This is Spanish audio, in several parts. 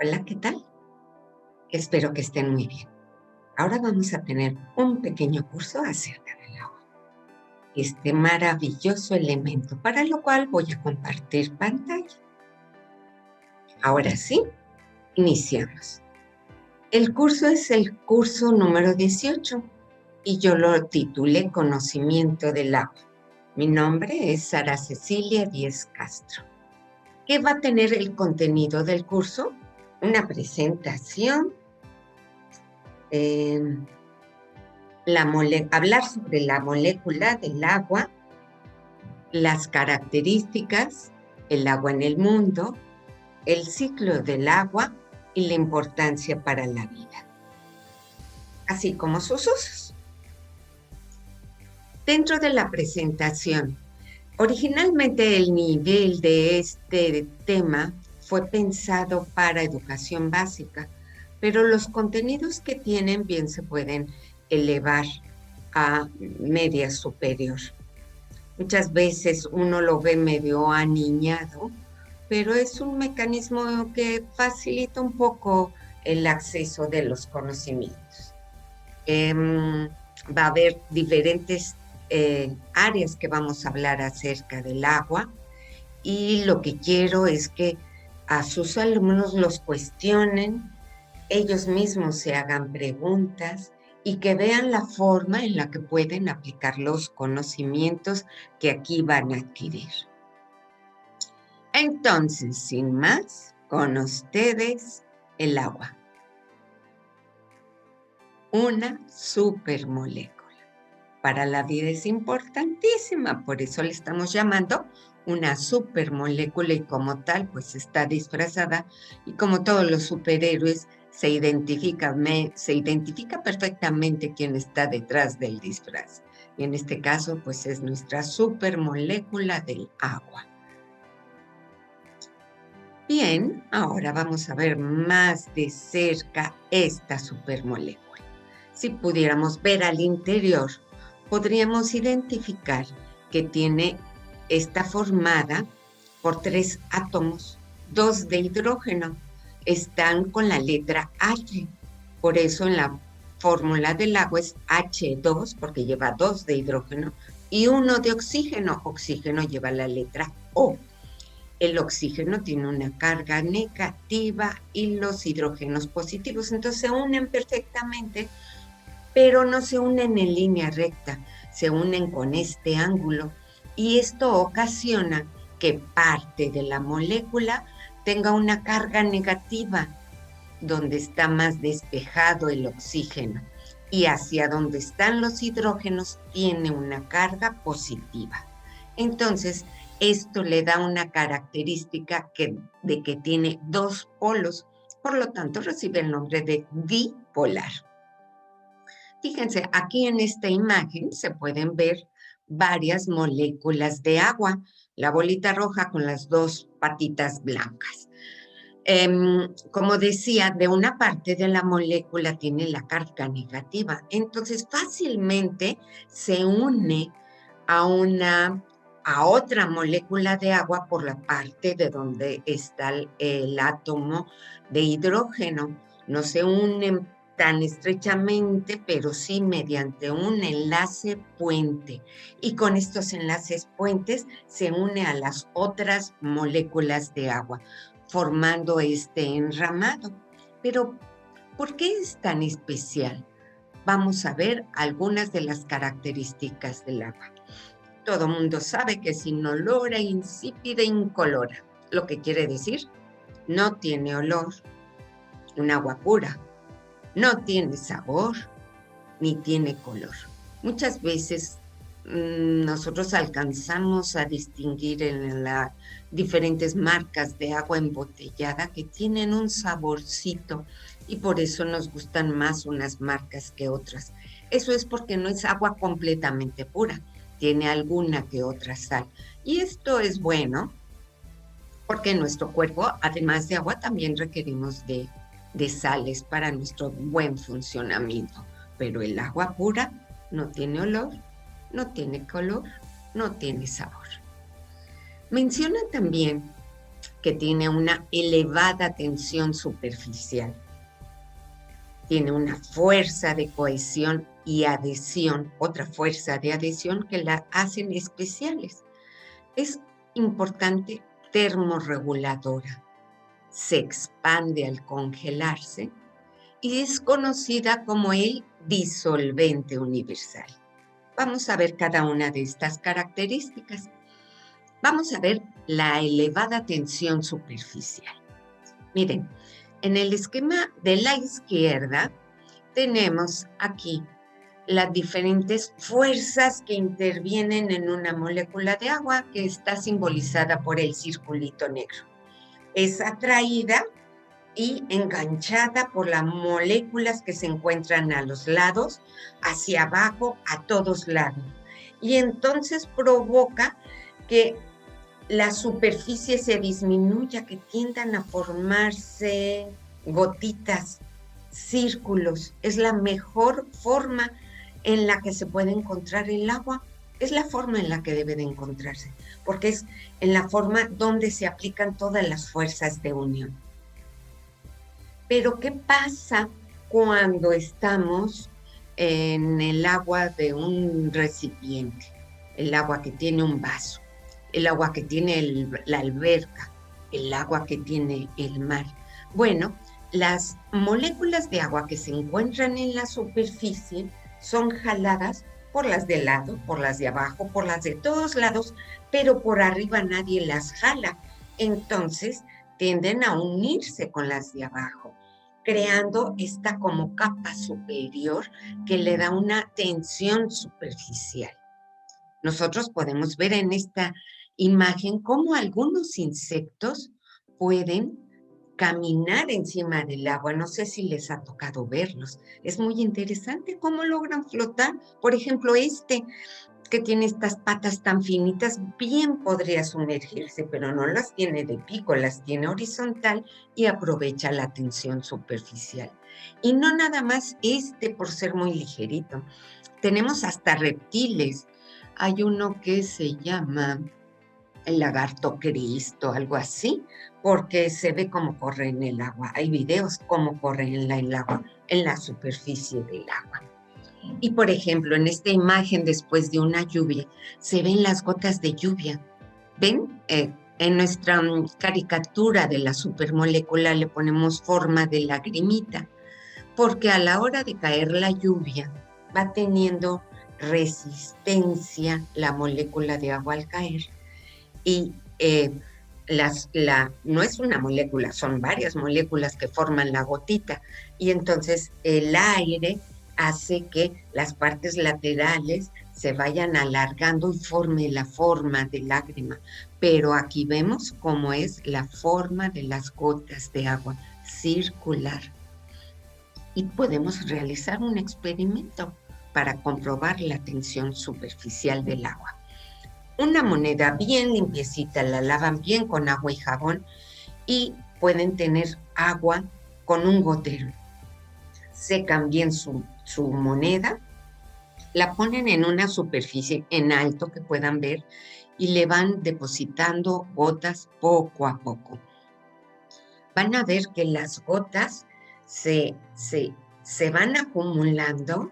Hola, ¿qué tal? Espero que estén muy bien. Ahora vamos a tener un pequeño curso acerca del agua, este maravilloso elemento, para lo cual voy a compartir pantalla. Ahora sí, iniciamos. El curso es el curso número 18 y yo lo titulé Conocimiento del agua. Mi nombre es Sara Cecilia Díez Castro. ¿Qué va a tener el contenido del curso? Una presentación, eh, hablar sobre la molécula del agua, las características, el agua en el mundo, el ciclo del agua y la importancia para la vida, así como sus usos. Dentro de la presentación, originalmente el nivel de este tema fue pensado para educación básica, pero los contenidos que tienen bien se pueden elevar a media superior. Muchas veces uno lo ve medio aniñado, pero es un mecanismo que facilita un poco el acceso de los conocimientos. Va a haber diferentes áreas que vamos a hablar acerca del agua y lo que quiero es que a sus alumnos los cuestionen, ellos mismos se hagan preguntas y que vean la forma en la que pueden aplicar los conocimientos que aquí van a adquirir. Entonces, sin más, con ustedes el agua. Una supermolécula. Para la vida es importantísima, por eso le estamos llamando una supermolécula y como tal, pues está disfrazada y como todos los superhéroes, se identifica perfectamente quién está detrás del disfraz. Y en este caso, pues es nuestra supermolécula del agua. Bien, ahora vamos a ver más de cerca esta supermolécula. Si pudiéramos ver al interior, podríamos identificar que está formada por 3 átomos, 2 de hidrógeno. Están con la letra H. Por eso en la fórmula del agua es H2, porque lleva 2 de hidrógeno, y 1 de oxígeno. Oxígeno lleva la letra O. El oxígeno tiene una carga negativa y los hidrógenos positivos. Entonces se unen perfectamente, pero no se unen en línea recta, se unen con este ángulo y esto ocasiona que parte de la molécula tenga una carga negativa, donde está más despejado el oxígeno, y hacia donde están los hidrógenos tiene una carga positiva. Entonces, esto le da una característica de que tiene 2 polos, por lo tanto recibe el nombre de dipolar. Fíjense, aquí en esta imagen se pueden ver varias moléculas de agua, la bolita roja con las 2 patitas blancas. Como decía, de una parte de la molécula tiene la carga negativa, entonces fácilmente se une a otra molécula de agua por la parte de donde está el átomo de hidrógeno. No se unen tan estrechamente, pero sí mediante un enlace puente. Y con estos enlaces puentes se une a las otras moléculas de agua, formando este enramado. Pero, ¿por qué es tan especial? Vamos a ver algunas de las características del agua. Todo mundo sabe que es inolora, insípida, incolora, lo que quiere decir no tiene olor, un agua pura, no tiene sabor, ni tiene color. Muchas veces nosotros alcanzamos a distinguir en las diferentes marcas de agua embotellada que tienen un saborcito y por eso nos gustan más unas marcas que otras. Eso es porque no es agua completamente pura, tiene alguna que otra sal. Y esto es bueno porque nuestro cuerpo, además de agua, también requerimos de sales para nuestro buen funcionamiento. Pero el agua pura no tiene olor, no tiene color, no tiene sabor. Menciona también que tiene una elevada tensión superficial. Tiene una fuerza de cohesión y adhesión, otra fuerza de adhesión que la hacen especiales. Es importante termorreguladora. Se expande al congelarse y es conocida como el disolvente universal. Vamos a ver cada una de estas características. Vamos a ver la elevada tensión superficial. Miren, en el esquema de la izquierda tenemos aquí las diferentes fuerzas que intervienen en una molécula de agua que está simbolizada por el circulito negro. Es atraída y enganchada por las moléculas que se encuentran a los lados, hacia abajo, a todos lados. Y entonces provoca que la superficie se disminuya, que tiendan a formarse gotitas, círculos. Es la mejor forma en la que se puede encontrar el agua. Es la forma en la que debe de encontrarse, porque es en la forma donde se aplican todas las fuerzas de unión. Pero ¿qué pasa cuando estamos en el agua de un recipiente? El agua que tiene un vaso, el agua que tiene la alberca, el agua que tiene el mar. Bueno, las moléculas de agua que se encuentran en la superficie son jaladas por las de lado, por las de abajo, por las de todos lados, pero por arriba nadie las jala. Entonces tienden a unirse con las de abajo, creando esta como capa superior que le da una tensión superficial. Nosotros podemos ver en esta imagen cómo algunos insectos pueden caminar encima del agua. No sé si les ha tocado verlos. Es muy interesante cómo logran flotar. Por ejemplo, este que tiene estas patas tan finitas, bien podría sumergirse, pero no las tiene de pico, las tiene horizontal y aprovecha la tensión superficial. Y no nada más por ser muy ligerito. Tenemos hasta reptiles. Hay uno que se llama el lagarto Cristo, algo así, porque se ve cómo corre en el agua. Hay videos cómo corre en el agua, en la superficie del agua. Y por ejemplo, en esta imagen después de una lluvia, se ven las gotas de lluvia. ¿Ven? En nuestra caricatura de la supermolécula le ponemos forma de lagrimita, porque a la hora de caer la lluvia va teniendo resistencia la molécula de agua al caer. Y no es una molécula, son varias moléculas que forman la gotita. Y entonces el aire hace que las partes laterales se vayan alargando y forme la forma de lágrima. Pero aquí vemos cómo es la forma de las gotas de agua, circular. Y podemos realizar un experimento para comprobar la tensión superficial del agua. Una moneda bien limpiecita, la lavan bien con agua y jabón y pueden tener agua con un gotero. Secan bien su moneda, la ponen en una superficie en alto que puedan ver y le van depositando gotas poco a poco. Van a ver que las gotas se van acumulando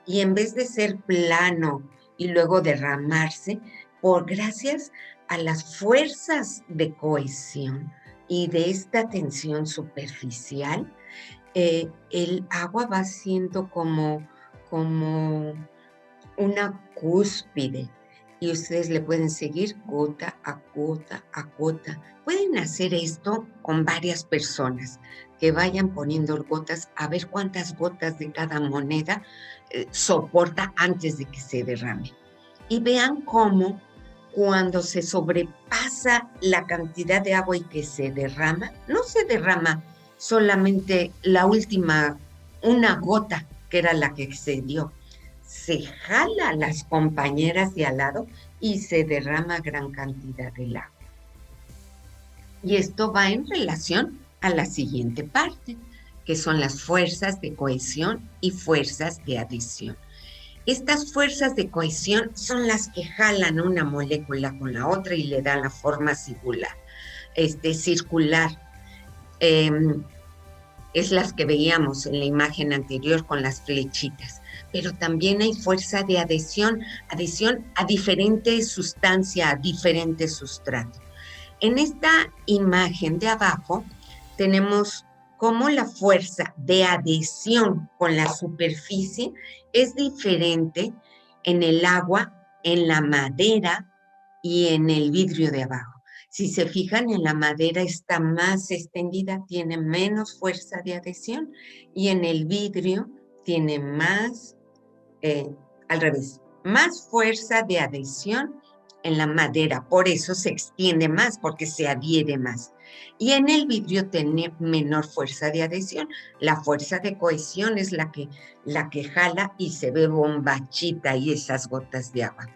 y en vez de ser plano y luego derramarse, gracias a las fuerzas de cohesión y de esta tensión superficial, el agua va siendo como una cúspide y ustedes le pueden seguir gota a gota a gota. Pueden hacer esto con varias personas que vayan poniendo gotas a ver cuántas gotas de cada moneda soporta antes de que se derrame. Y vean cómo cuando se sobrepasa la cantidad de agua y que se derrama, no se derrama solamente la última, una gota que era la que excedió. Se jala a las compañeras de al lado y se derrama gran cantidad del agua. Y esto va en relación a la siguiente parte, que son las fuerzas de cohesión y fuerzas de adhesión. Estas fuerzas de cohesión son las que jalan una molécula con la otra y le dan la forma singular. circular. em, es las que veíamos en la imagen anterior con las flechitas, pero también hay fuerza de adhesión a diferente sustancia, a diferente sustrato. En esta imagen de abajo tenemos cómo la fuerza de adhesión con la superficie es diferente en el agua, en la madera y en el vidrio de abajo. Si se fijan, en la madera está más extendida, tiene menos fuerza de adhesión, y en el vidrio tiene más, eh, al revés, más fuerza de adhesión en la madera. Por eso se extiende más, porque se adhiere más. Y en el vidrio tiene menor fuerza de adhesión. La fuerza de cohesión es la que jala y se ve bombachita y esas gotas de agua.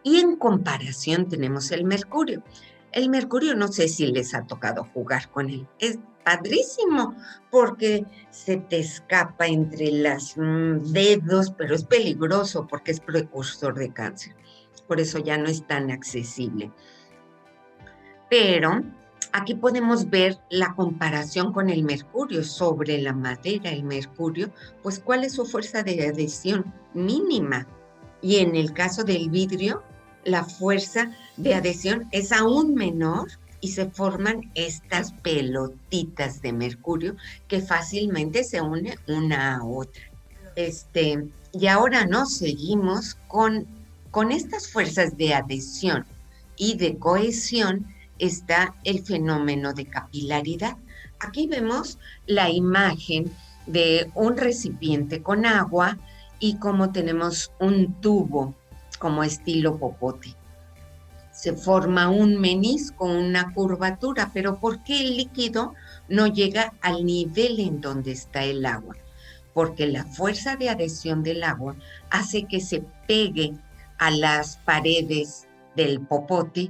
Y en comparación tenemos el mercurio. El mercurio, no sé si les ha tocado jugar con él. Es padrísimo porque se te escapa entre los dedos, pero es peligroso porque es precursor de cáncer. Por eso ya no es tan accesible. Pero aquí podemos ver la comparación con el mercurio sobre la madera. El mercurio, pues, ¿cuál es su fuerza de adhesión? Mínima. Y en el caso del vidrio, la fuerza de adhesión es aún menor y se forman estas pelotitas de mercurio que fácilmente se unen una a otra. Y ahora nos seguimos con estas fuerzas de adhesión y de cohesión. Está el fenómeno de capilaridad. Aquí vemos la imagen de un recipiente con agua y como tenemos un tubo como estilo popote. Se forma un menisco, una curvatura, pero ¿por qué el líquido no llega al nivel en donde está el agua? Porque la fuerza de adhesión del agua hace que se pegue a las paredes del popote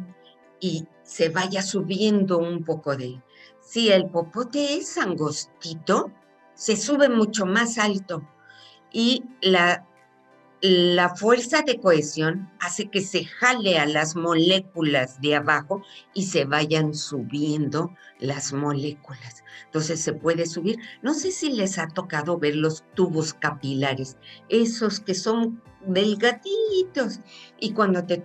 y se vaya subiendo un poco de él. Si el popote es angostito, se sube mucho más alto y la fuerza de cohesión hace que se jale a las moléculas de abajo y se vayan subiendo las moléculas. Entonces se puede subir. No sé si les ha tocado ver los tubos capilares, esos que son delgaditos y cuando te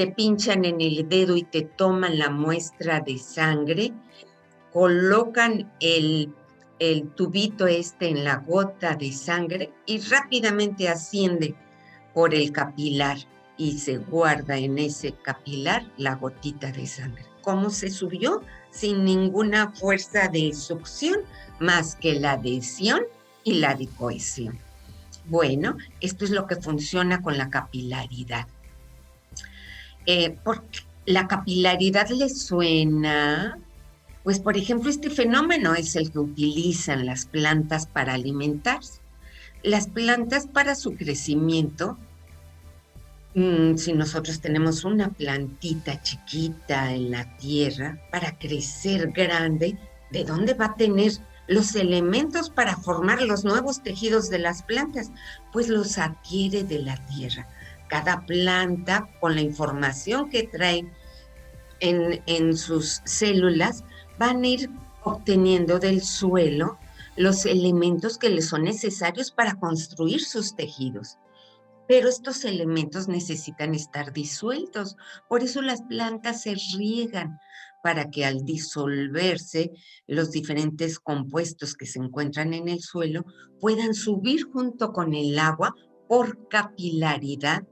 pinchan en el dedo y te toman la muestra de sangre, colocan el tubito en la gota de sangre y rápidamente asciende por el capilar y se guarda en ese capilar la gotita de sangre. ¿Cómo se subió? Sin ninguna fuerza de succión más que la adhesión y la de cohesión. Bueno, esto es lo que funciona con la capilaridad. Porque la capilaridad les suena. Pues, por ejemplo, este fenómeno es el que utilizan las plantas para alimentarse. Las plantas para su crecimiento, si nosotros tenemos una plantita chiquita en la tierra, para crecer grande, ¿de dónde va a tener los elementos para formar los nuevos tejidos de las plantas? Pues los adquiere de la tierra. Cada planta, con la información que trae en sus células, van a ir obteniendo del suelo los elementos que les son necesarios para construir sus tejidos. Pero estos elementos necesitan estar disueltos. Por eso las plantas se riegan, para que al disolverse los diferentes compuestos que se encuentran en el suelo puedan subir junto con el agua por capilaridad,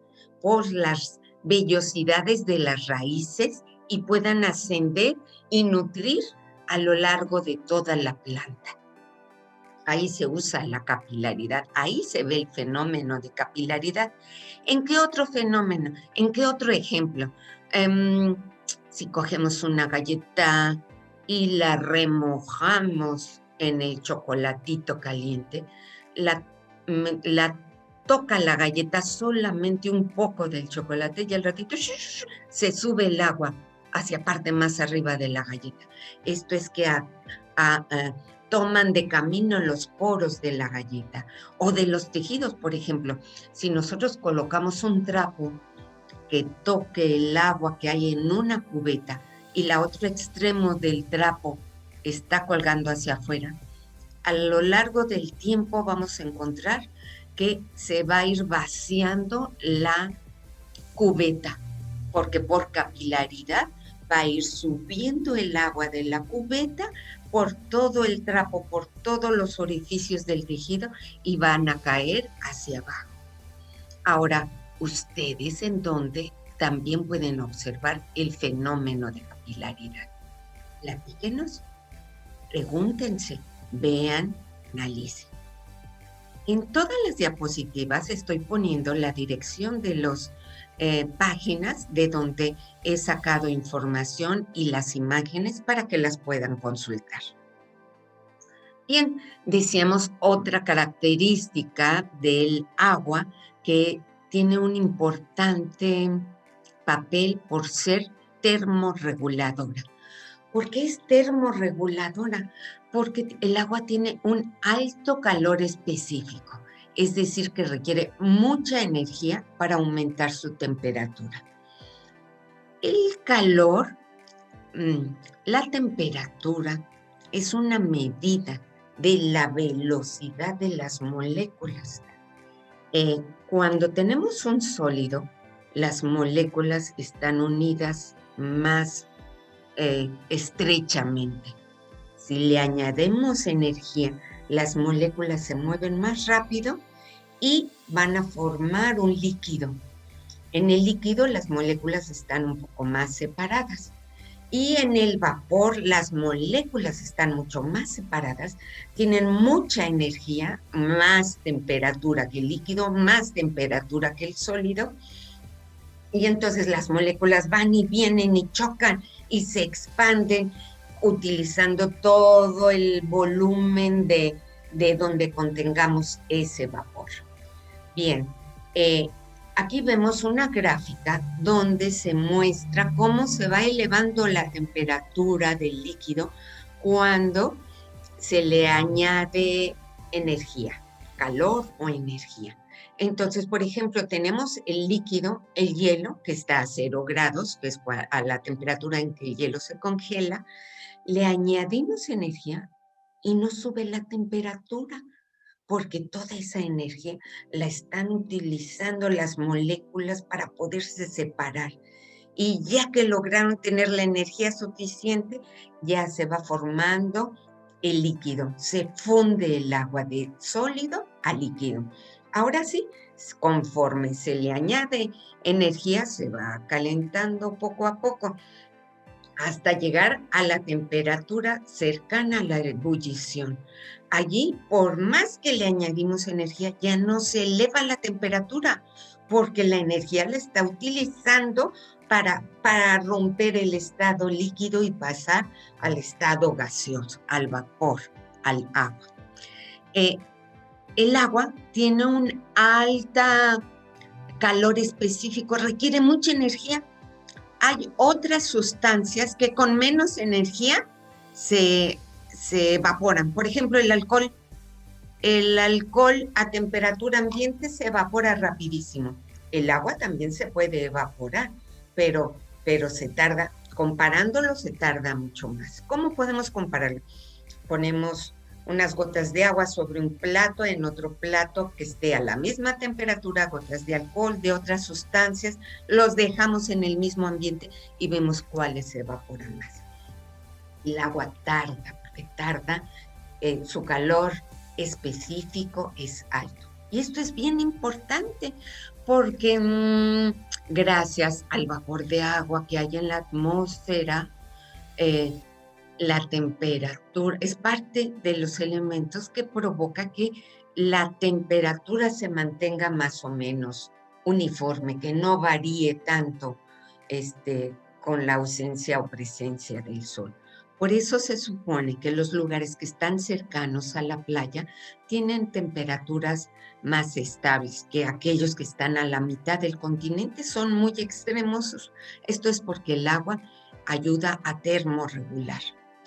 por las vellosidades de las raíces y puedan ascender y nutrir a lo largo de toda la planta. Ahí se usa la capilaridad, ahí se ve el fenómeno de capilaridad. ¿En qué otro fenómeno? ¿En qué otro ejemplo? Si cogemos una galleta y la remojamos en el chocolatito caliente, la toca la galleta solamente un poco del chocolate y al ratito se sube el agua hacia parte más arriba de la galleta. Esto es que toman de camino los poros de la galleta o de los tejidos. Por ejemplo, si nosotros colocamos un trapo que toque el agua que hay en una cubeta y la otro extremo del trapo está colgando hacia afuera, a lo largo del tiempo vamos a encontrar que se va a ir vaciando la cubeta, porque por capilaridad va a ir subiendo el agua de la cubeta por todo el trapo, por todos los orificios del tejido y van a caer hacia abajo. Ahora, ustedes en donde también pueden observar el fenómeno de capilaridad. Platíquenos, pregúntense, vean, analicen. En todas las diapositivas estoy poniendo la dirección de las páginas de donde he sacado información y las imágenes para que las puedan consultar. Bien, decíamos otra característica del agua que tiene un importante papel por ser termorreguladora. ¿Por qué es termorreguladora? Porque el agua tiene un alto calor específico, es decir, que requiere mucha energía para aumentar su temperatura. El calor, la temperatura, es una medida de la velocidad de las moléculas. Cuando tenemos un sólido, las moléculas están unidas más estrechamente. Si le añadimos energía, las moléculas se mueven más rápido y van a formar un líquido. En el líquido las moléculas están un poco más separadas y en el vapor las moléculas están mucho más separadas, tienen mucha energía, más temperatura que el líquido, más temperatura que el sólido, y entonces las moléculas van y vienen y chocan y se expanden utilizando todo el volumen de donde contengamos ese vapor. Bien, aquí vemos una gráfica donde se muestra cómo se va elevando la temperatura del líquido cuando se le añade energía, calor o energía. Entonces, por ejemplo, tenemos el líquido, el hielo, que está a 0 grados, que es a la temperatura en que el hielo se congela. Le añadimos energía y no sube la temperatura, porque toda esa energía la están utilizando las moléculas para poderse separar. Y ya que lograron tener la energía suficiente, ya se va formando el líquido, se funde el agua de sólido a líquido. Ahora sí, conforme se le añade energía, se va calentando poco a poco hasta llegar a la temperatura cercana a la ebullición. Allí, por más que le añadimos energía, ya no se eleva la temperatura, porque la energía la está utilizando para romper el estado líquido y pasar al estado gaseoso, al vapor, al agua. El agua tiene un alto calor específico, requiere mucha energía. Hay otras sustancias que con menos energía se evaporan. Por ejemplo, el alcohol. El alcohol a temperatura ambiente se evapora rapidísimo. El agua también se puede evaporar, pero se tarda, comparándolo se tarda mucho más. ¿Cómo podemos compararlo? Ponemos unas gotas de agua sobre un plato, en otro plato que esté a la misma temperatura, gotas de alcohol, de otras sustancias, los dejamos en el mismo ambiente y vemos cuáles se evaporan más. El agua tarda, porque tarda, su calor específico es alto. Y esto es bien importante porque gracias al vapor de agua que hay en la atmósfera, la temperatura es parte de los elementos que provoca que la temperatura se mantenga más o menos uniforme, que no varíe tanto con la ausencia o presencia del sol. Por eso se supone que los lugares que están cercanos a la playa tienen temperaturas más estables que aquellos que están a la mitad del continente, son muy extremosos. Esto es porque el agua ayuda a termorregular.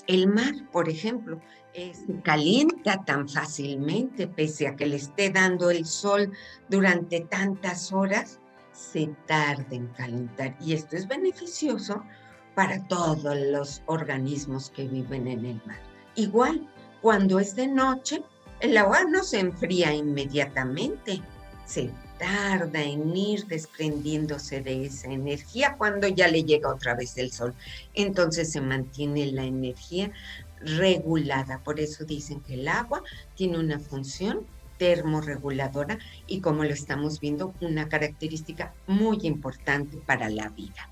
El mar, por ejemplo, se calienta tan fácilmente, pese a que le esté dando el sol durante tantas horas, se tarda en calentar. Y esto es beneficioso para todos los organismos que viven en el mar. Igual, cuando es de noche, el agua no se enfría inmediatamente, se tarda en ir desprendiéndose de esa energía cuando ya le llega otra vez el sol. Entonces se mantiene la energía regulada. Por eso dicen que el agua tiene una función termorreguladora y, como lo estamos viendo, una característica muy importante para la vida.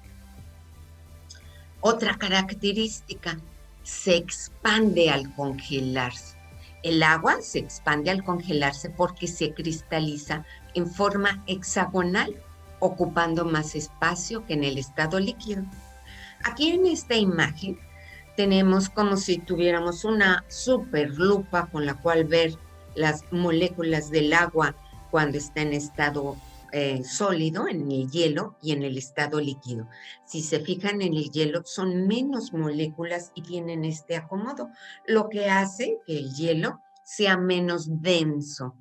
Otra característica, se expande al congelarse. El agua se expande al congelarse porque se cristaliza en forma hexagonal, ocupando más espacio que en el estado líquido. Aquí en esta imagen tenemos como si tuviéramos una super lupa con la cual ver las moléculas del agua cuando está en estado sólido, en el hielo, y en el estado líquido. Si se fijan en el hielo, son menos moléculas y tienen este acomodo, lo que hace que el hielo sea menos denso.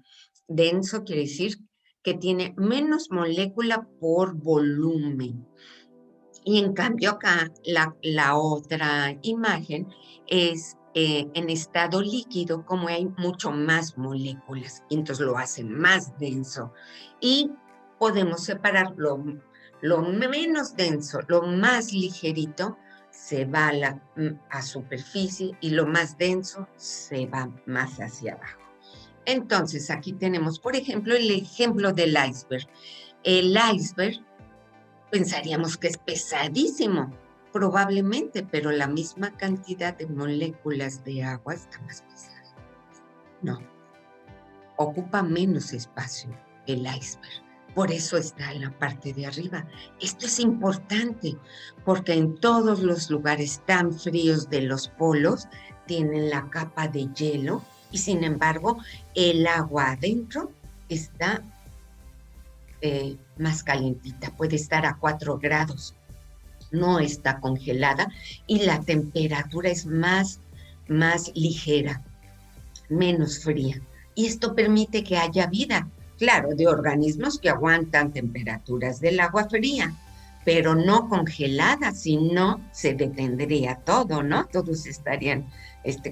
Denso quiere decir que tiene menos molécula por volumen. Y en cambio acá la otra imagen es en estado líquido, como hay mucho más moléculas, y entonces lo hace más denso. Y podemos separar lo menos denso, lo más ligerito, se va a superficie, y lo más denso se va más hacia abajo. Entonces aquí tenemos, por ejemplo, el ejemplo del iceberg. El iceberg pensaríamos que es pesadísimo, probablemente, pero la misma cantidad de moléculas de agua está más pesada. No, ocupa menos espacio el iceberg. Por eso está en la parte de arriba. Esto es importante porque en todos los lugares tan fríos de los polos tienen la capa de hielo y, sin embargo, el agua adentro está más calientita, puede estar a 4 grados, no está congelada, y la temperatura es más ligera, menos fría. Y esto permite que haya vida, claro, de organismos que aguantan temperaturas del agua fría, pero no congelada, si no se detendría todo, ¿no? Todos estarían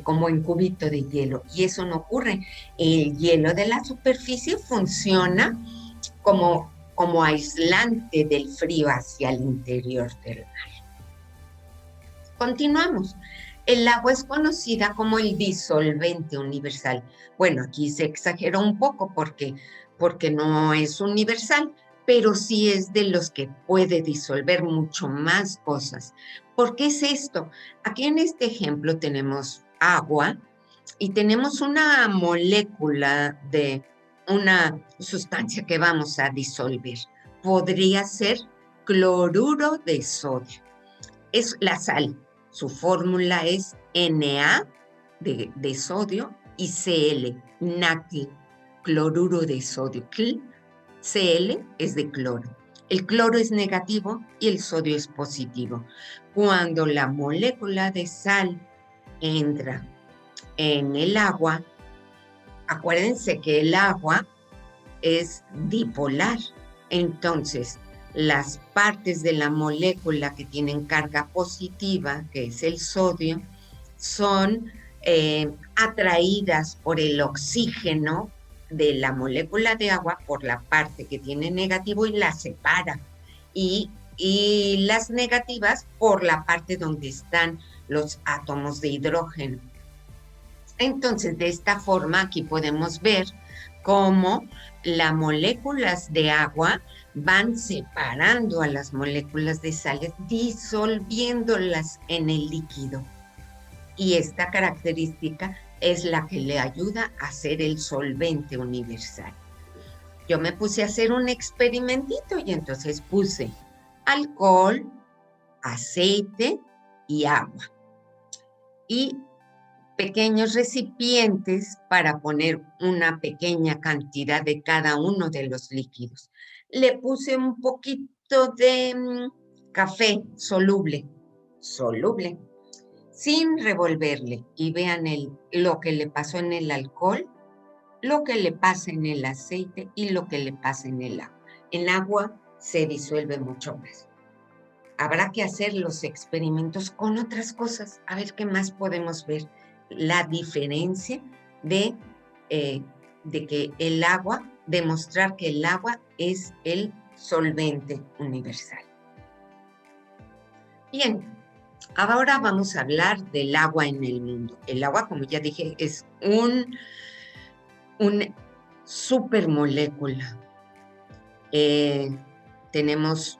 como en cubito de hielo, y eso no ocurre. El hielo de la superficie funciona como aislante del frío hacia el interior del mar. Continuamos. El agua es conocida como el disolvente universal. Bueno, aquí se exageró un poco porque no es universal, pero sí es de los que puede disolver mucho más cosas. ¿Por qué es esto? Aquí en este ejemplo tenemos agua y tenemos una molécula de una sustancia que vamos a disolver. Podría ser cloruro de sodio. Es la sal. Su fórmula es Na de sodio y Cl, natil, cloruro de sodio. Cl es de cloro. El cloro es negativo y el sodio es positivo. Cuando la molécula de sal entra en el agua, acuérdense que el agua es dipolar. Entonces, las partes de la molécula que tienen carga positiva, que es el sodio, son atraídas por el oxígeno de la molécula de agua por la parte que tiene negativo y la separa. Y las negativas por la parte donde están los átomos de hidrógeno. Entonces, de esta forma, aquí podemos ver cómo las moléculas de agua van separando a las moléculas de sales, disolviéndolas en el líquido. Y esta característica es la que le ayuda a ser el solvente universal. Yo me puse a hacer un experimentito y entonces puse alcohol, aceite y agua. Y pequeños recipientes para poner una pequeña cantidad de cada uno de los líquidos. Le puse un poquito de café soluble, sin revolverle. Y vean lo que le pasó en el alcohol, lo que le pasa en el aceite y lo que le pasa en el agua. En agua se disuelve mucho más. habrá que hacer los experimentos con otras cosas, a ver qué más podemos ver. La diferencia de, de que el agua, demostrar que el agua es el solvente universal. Bien, ahora vamos a hablar del agua en el mundo. El agua, como ya dije, es un supermolécula. Tenemos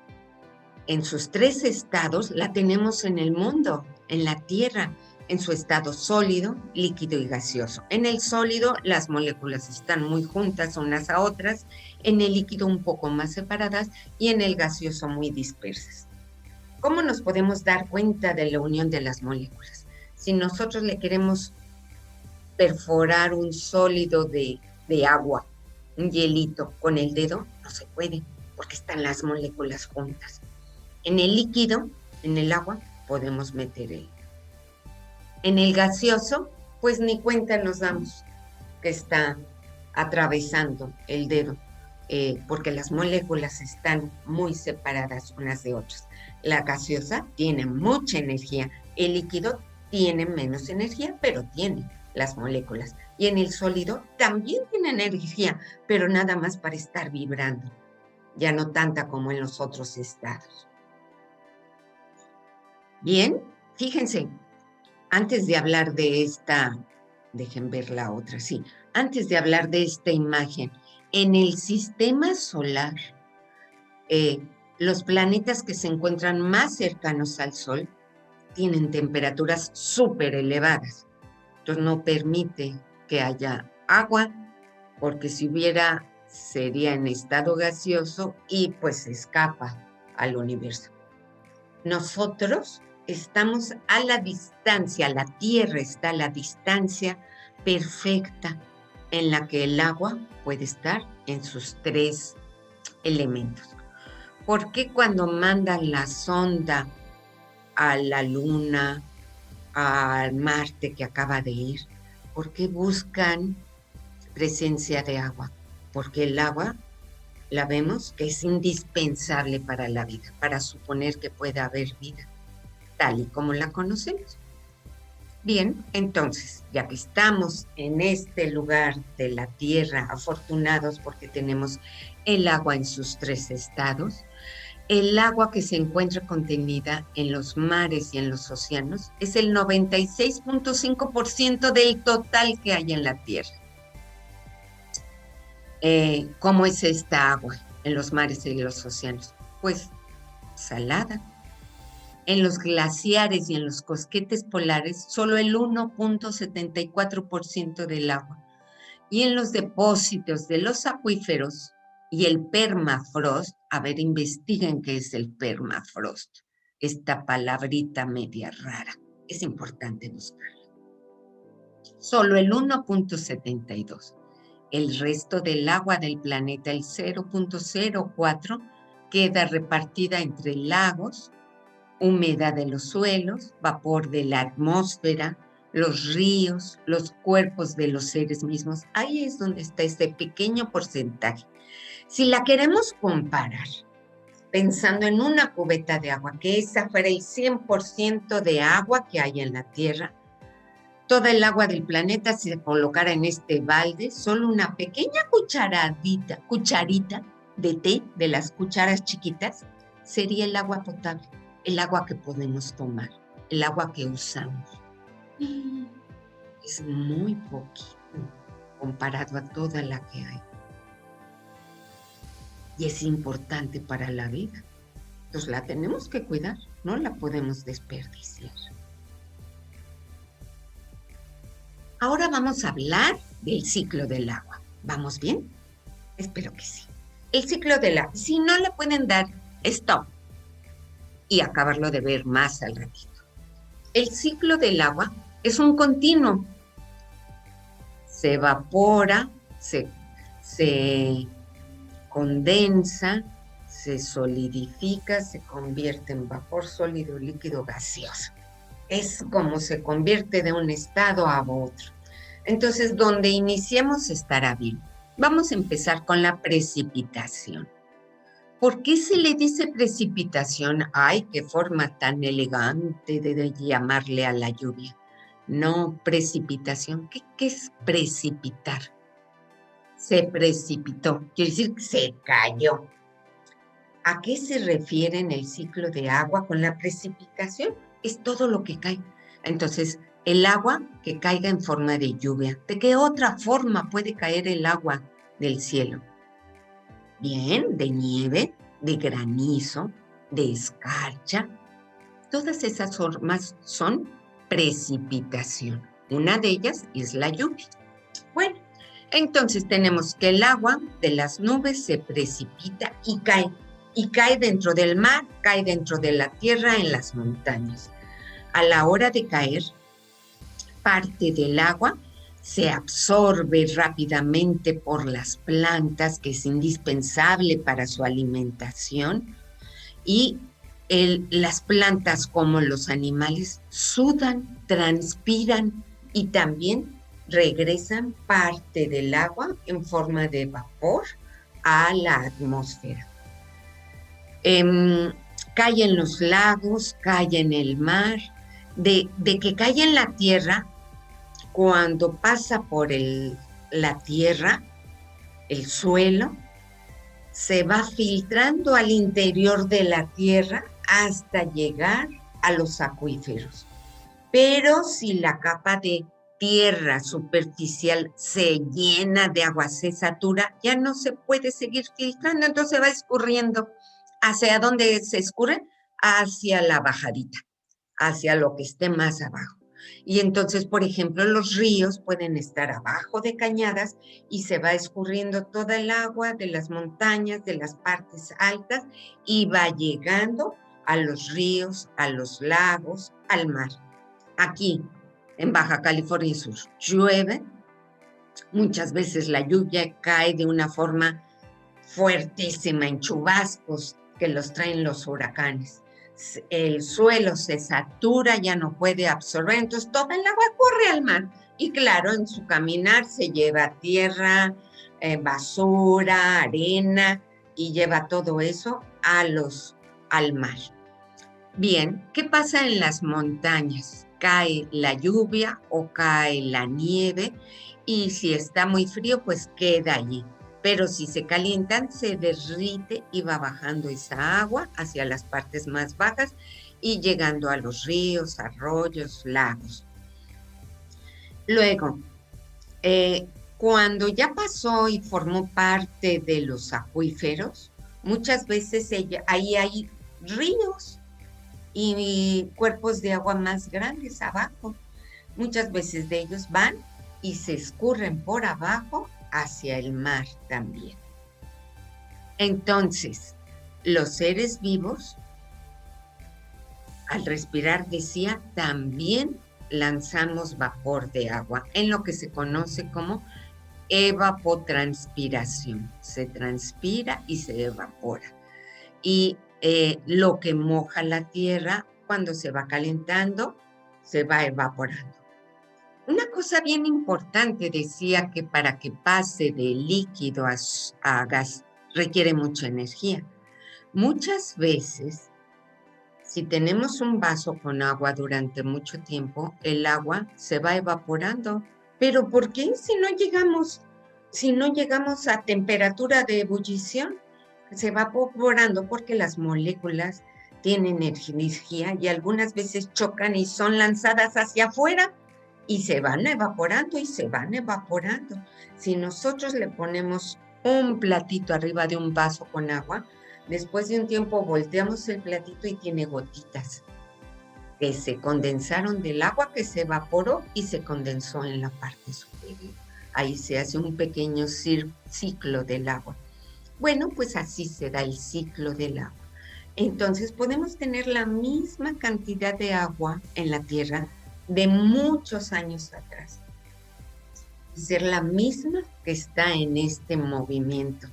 en sus 3 estados, la tenemos en el mundo, en la Tierra, en su estado sólido, líquido y gaseoso. En el sólido, las moléculas están muy juntas unas a otras, en el líquido un poco más separadas y en el gaseoso muy dispersas. ¿Cómo nos podemos dar cuenta de la unión de las moléculas? Si nosotros le queremos perforar un sólido de agua, un hielito, con el dedo, no se puede, porque están las moléculas juntas. En el líquido, en el agua, podemos meter el. En el gaseoso, pues ni cuenta nos damos que está atravesando el dedo, porque las moléculas están muy separadas unas de otras. La gaseosa tiene mucha energía, el líquido tiene menos energía, pero tiene las moléculas. Y en el sólido también tiene energía, pero nada más para estar vibrando, ya no tanta como en los otros estados. Bien, fíjense, antes de hablar de esta, dejen ver la otra, sí, antes de hablar de esta imagen, en el sistema solar, los planetas que se encuentran más cercanos al Sol tienen temperaturas súper elevadas. Entonces no permite que haya agua, porque si hubiera sería en estado gaseoso y pues escapa al universo. Nosotros estamos a la distancia, la Tierra está a la distancia perfecta en la que el agua puede estar en sus 3 elementos. ¿Por qué cuando mandan la sonda a la Luna, al Marte que acaba de ir, por qué buscan presencia de agua? Porque el agua la vemos que es indispensable para la vida, para suponer que pueda haber vida, tal y como la conocemos. Bien, entonces, ya que estamos en este lugar de la Tierra, afortunados porque tenemos el agua en sus 3 estados, el agua que se encuentra contenida en los mares y en los océanos es el 96.5% del total que hay en la Tierra. ¿Cómo es esta agua en los mares y en los océanos? Pues salada. En los glaciares y en los cosquetes polares, solo el 1.74% del agua. Y en los depósitos de los acuíferos y el permafrost, a ver, investiguen qué es el permafrost, esta palabrita media rara, es importante buscarla. Solo el 1.72%. El resto del agua del planeta, el 0.04%, queda repartida entre lagos, humedad de los suelos, vapor de la atmósfera, los ríos, los cuerpos de los seres mismos. Ahí es donde está este pequeño porcentaje. Si la queremos comparar, pensando en una cubeta de agua, que esa fuera el 100% de agua que hay en la Tierra, toda el agua del planeta, si se colocara en este balde, solo una pequeña cucharita de té, de las cucharas chiquitas, sería el agua potable, el agua que podemos tomar, el agua que usamos. Es muy poquito comparado a toda la que hay. Y es importante para la vida. Entonces la tenemos que cuidar, no la podemos desperdiciar. Ahora vamos a hablar del ciclo del agua. ¿Vamos bien? Espero que sí. El ciclo del agua. Si no le pueden dar stop y acabarlo de ver más al ratito. El ciclo del agua es un continuo. Se evapora, se condensa, se solidifica, se convierte en vapor sólido, líquido, gaseoso. Es como se convierte de un estado a otro. Entonces, donde iniciemos estará bien. Vamos a empezar con la precipitación. ¿Por qué se le dice precipitación? Ay, qué forma tan elegante de llamarle a la lluvia. No, precipitación. ¿Qué es precipitar? Se precipitó, quiere decir que se cayó. ¿A qué se refiere en el ciclo de agua con la precipitación? Es todo lo que cae. Entonces, el agua que caiga en forma de lluvia. ¿De qué otra forma puede caer el agua del cielo? Bien, de nieve, de granizo, de escarcha. Todas esas formas son precipitación. Una de ellas es la lluvia. Bueno, entonces tenemos que el agua de las nubes se precipita y cae. Y cae dentro del mar, cae dentro de la tierra, en las montañas. A la hora de caer, parte del agua se absorbe rápidamente por las plantas, que es indispensable para su alimentación, y las plantas como los animales sudan, transpiran y también regresan parte del agua en forma de vapor a la atmósfera. Cae en los lagos, cae en el mar, de que cae en la tierra, cuando pasa por la tierra, el suelo, se va filtrando al interior de la tierra hasta llegar a los acuíferos. Pero si la capa de tierra superficial se llena de agua, se satura, ya no se puede seguir filtrando, entonces va escurriendo. ¿Hacia dónde se escurre? Hacia la bajadita, hacia lo que esté más abajo. Y entonces, por ejemplo, los ríos pueden estar abajo de cañadas y se va escurriendo toda el agua de las montañas, de las partes altas, y va llegando a los ríos, a los lagos, al mar. Aquí, en Baja California Sur, llueve. Muchas veces la lluvia cae de una forma fuertísima, en chubascos que los traen los huracanes. El suelo se satura, ya no puede absorber, entonces toda el agua corre al mar. Y claro, en su caminar se lleva tierra, basura, arena, y lleva todo eso al mar. Bien, ¿qué pasa en las montañas? Cae la lluvia o cae la nieve, y si está muy frío, pues queda allí. Pero si se calientan, se derrite y va bajando esa agua hacia las partes más bajas y llegando a los ríos, arroyos, lagos. Luego, cuando ya pasó y formó parte de los acuíferos, muchas veces ahí hay ríos y cuerpos de agua más grandes abajo. Muchas veces de ellos van y se escurren por abajo hacia el mar también. Entonces, los seres vivos, al respirar, decía, también lanzamos vapor de agua, en lo que se conoce como evapotranspiración. Se transpira y se evapora. Y lo que moja la tierra, cuando se va calentando, se va evaporando. Una cosa bien importante, decía, que para que pase de líquido a gas requiere mucha energía. Muchas veces, si tenemos un vaso con agua durante mucho tiempo, el agua se va evaporando. ¿Pero por qué? Si no llegamos a temperatura de ebullición, se va evaporando porque las moléculas tienen energía y algunas veces chocan y son lanzadas hacia afuera y se van evaporando y se van evaporando. Si nosotros le ponemos un platito arriba de un vaso con agua, después de un tiempo volteamos el platito y tiene gotitas que se condensaron del agua que se evaporó y se condensó en la parte superior. Ahí se hace un pequeño ciclo del agua. Bueno, pues así se da el ciclo del agua. Entonces podemos tener la misma cantidad de agua en la Tierra de muchos años atrás. Ser la misma que está en este movimiento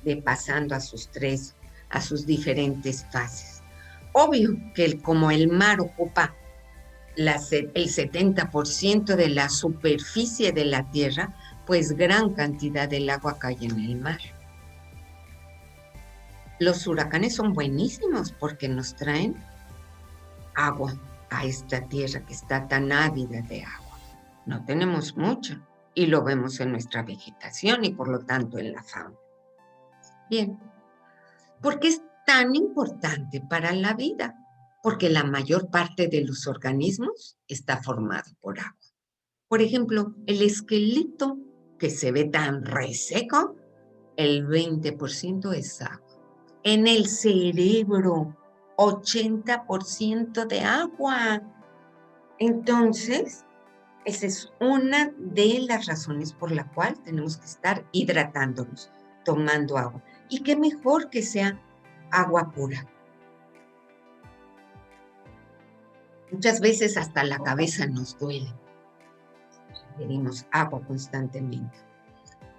de pasando a sus diferentes fases. Obvio que como el mar ocupa el 70% de la superficie de la Tierra, pues gran cantidad del agua cae en el mar. Los huracanes son buenísimos porque nos traen agua a esta tierra que está tan ávida de agua. No tenemos mucha y lo vemos en nuestra vegetación y por lo tanto en la fauna. Bien, ¿por qué es tan importante para la vida? Porque la mayor parte de los organismos está formado por agua. Por ejemplo, el esqueleto que se ve tan reseco, el 20% es agua. En el cerebro, 80% de agua. Entonces, esa es una de las razones por la cual tenemos que estar hidratándonos, tomando agua. Y qué mejor que sea agua pura. Muchas veces hasta la cabeza nos duele. Requerimos agua constantemente.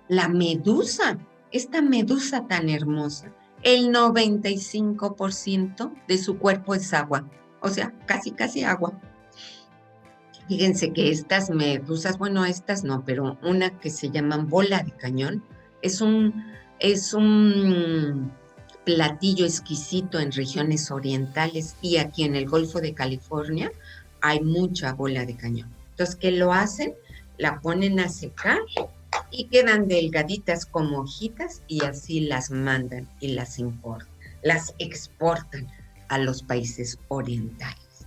La medusa, esta medusa tan hermosa, el 95% de su cuerpo es agua. O sea, casi agua. Fíjense que estas medusas, bueno, estas no, pero una que se llaman bola de cañón, es un platillo exquisito en regiones orientales y aquí en el Golfo de California hay mucha bola de cañón. Entonces, ¿qué lo hacen? La ponen a secar y quedan delgaditas como hojitas y así las mandan y las importan, las exportan a los países orientales.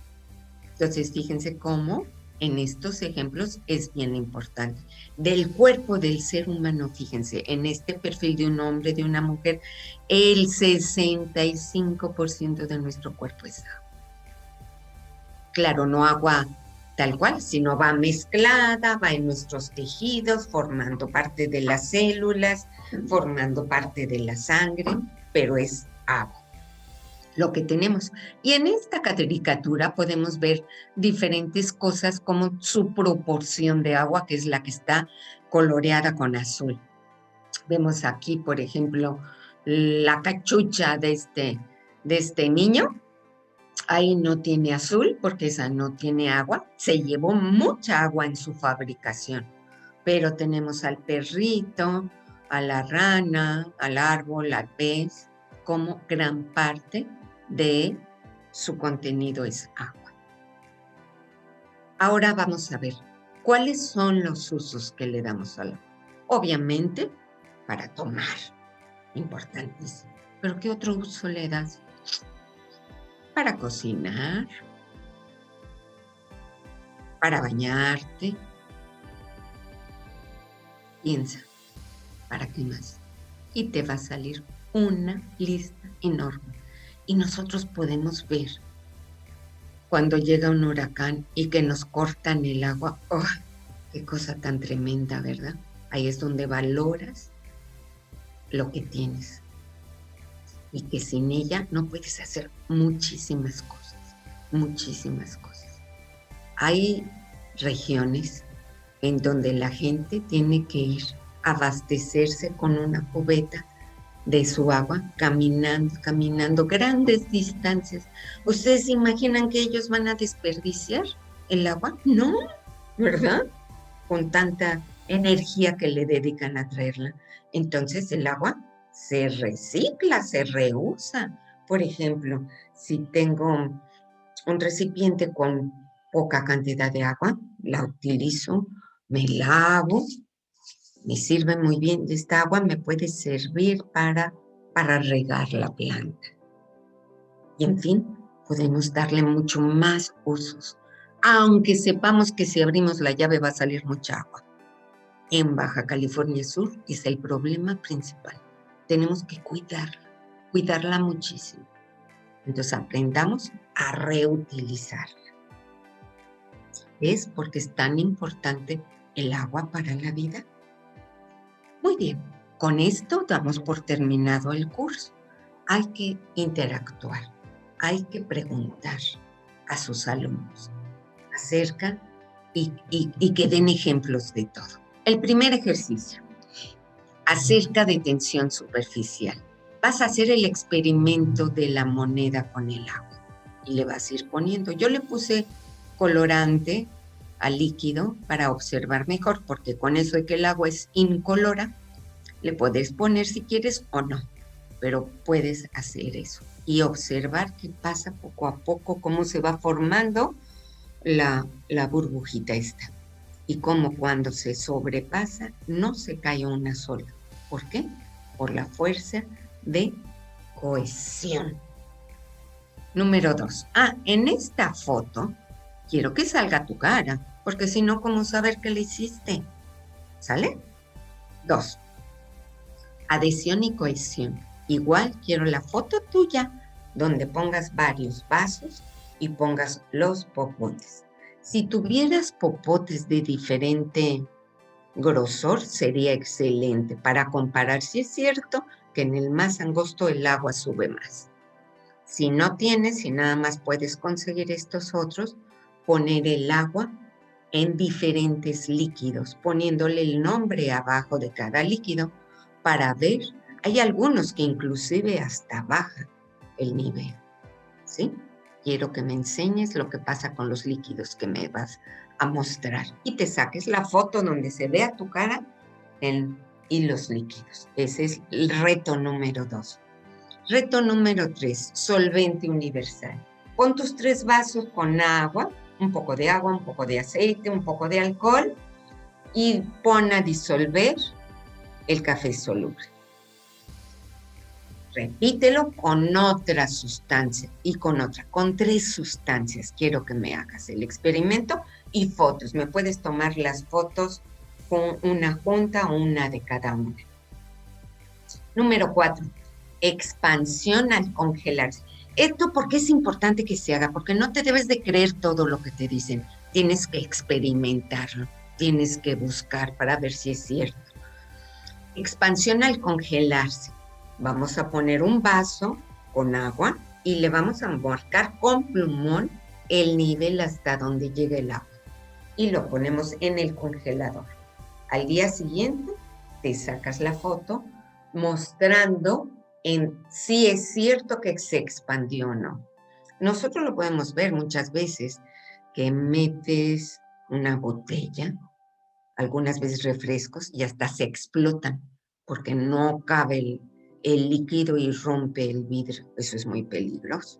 Entonces, fíjense cómo en estos ejemplos es bien importante. Del cuerpo del ser humano, fíjense, en este perfil de un hombre, de una mujer, el 65% de nuestro cuerpo es agua. Claro, no agua tal cual, sino va mezclada, va en nuestros tejidos, formando parte de las células, formando parte de la sangre, pero es agua lo que tenemos. Y en esta caricatura podemos ver diferentes cosas como su proporción de agua, que es la que está coloreada con azul. Vemos aquí, por ejemplo, la cachucha de este niño. Ahí no tiene azul porque esa no tiene agua. Se llevó mucha agua en su fabricación. Pero tenemos al perrito, a la rana, al árbol, al pez, como gran parte de su contenido es agua. Ahora vamos a ver cuáles son los usos que le damos al agua. Obviamente, para tomar, importantísimo. ¿Pero qué otro uso le das? Para cocinar, para bañarte. Piensa, ¿para qué más? Y te va a salir una lista enorme. Y nosotros podemos ver cuando llega un huracán y que nos cortan el agua. ¡Oh, qué cosa tan tremenda!, ¿verdad? Ahí es donde valoras lo que tienes. Y que sin ella no puedes hacer muchísimas cosas, muchísimas cosas. Hay regiones en donde la gente tiene que ir a abastecerse con una cubeta de su agua, caminando grandes distancias. ¿Ustedes se imaginan que ellos van a desperdiciar el agua? No, ¿verdad? Con tanta energía que le dedican a traerla. Entonces el agua se recicla, se reusa. Por ejemplo, si tengo un recipiente con poca cantidad de agua, la utilizo, me lavo, me sirve muy bien. Esta agua me puede servir para regar la planta. Y en fin, podemos darle mucho más usos, aunque sepamos que si abrimos la llave va a salir mucha agua. En Baja California Sur es el problema principal. Tenemos que cuidarla muchísimo. Entonces aprendamos a reutilizarla. ¿Es porque es tan importante el agua para la vida? Muy bien, con esto damos por terminado el curso. Hay que interactuar, hay que preguntar a sus alumnos acerca y que den ejemplos de todo. El primer ejercicio, acerca de tensión superficial. Vas a hacer el experimento de la moneda con el agua y le vas a ir poniendo. Yo le puse colorante al líquido para observar mejor, porque con eso de que el agua es incolora, le puedes poner si quieres o no. pero puedes hacer eso y observar qué pasa poco a poco, cómo se va formando la burbujita esta. Y cómo cuando se sobrepasa no se cae una sola. ¿Por qué? Por la fuerza de cohesión. Número 2. En esta foto quiero que salga tu cara, porque si no, ¿cómo saber qué le hiciste? ¿Sale? 2. Adhesión y cohesión. Igual quiero la foto tuya, donde pongas varios vasos y pongas los popotes. Si tuvieras popotes de diferente grosor, sería excelente para comparar si es cierto que en el más angosto el agua sube más. Si no tienes, si nada más puedes conseguir estos otros, poner el agua en diferentes líquidos, poniéndole el nombre abajo de cada líquido para ver. Hay algunos que inclusive hasta baja el nivel, ¿sí? Quiero que me enseñes lo que pasa con los líquidos que me vas a mostrar y te saques la foto donde se vea tu cara y los líquidos. Ese es el reto número 2. Reto número 3, solvente universal. Pon tus 3 vasos con agua, un poco de agua, un poco de aceite, un poco de alcohol y pon a disolver el café soluble. Repítelo con otra sustancia y con 3 sustancias. Quiero que me hagas el experimento y fotos. Me puedes tomar las fotos con una junta o una de cada una. Número 4. Expansión al congelarse. Esto, ¿por qué es importante que se haga? Porque no te debes de creer todo lo que te dicen. Tienes que experimentarlo. Tienes que buscar para ver si es cierto. Expansión al congelarse. Vamos a poner un vaso con agua y le vamos a marcar con plumón el nivel hasta donde llegue el agua. Y lo ponemos en el congelador. Al día siguiente te sacas la foto mostrando si es cierto que se expandió o no. Nosotros lo podemos ver muchas veces que metes una botella, algunas veces refrescos, y hasta se explotan porque no cabe el líquido y rompe el vidrio. Eso es muy peligroso.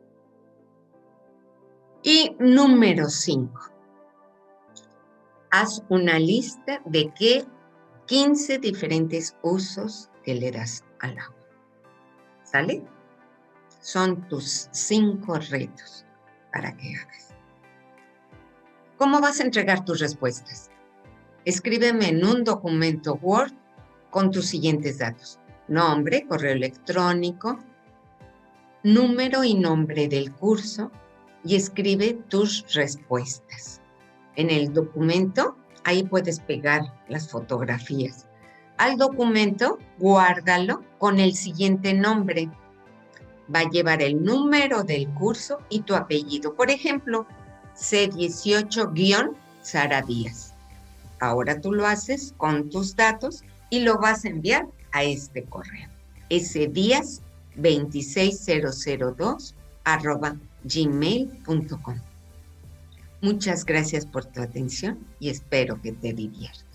Y número 5. Haz una lista de 15 diferentes usos que le das al agua. ¿Sale? Son tus 5 retos para que hagas. ¿Cómo vas a entregar tus respuestas? Escríbeme en un documento Word con tus siguientes datos: nombre, correo electrónico, número y nombre del curso, y escribe tus respuestas. En el documento, ahí puedes pegar las fotografías. Al documento, guárdalo con el siguiente nombre. Va a llevar el número del curso y tu apellido. Por ejemplo, C18-Sara Díaz. Ahora tú lo haces con tus datos y lo vas a enviar a este correo. sdíaz26002@gmail.com. Muchas gracias por tu atención y espero que te diviertas.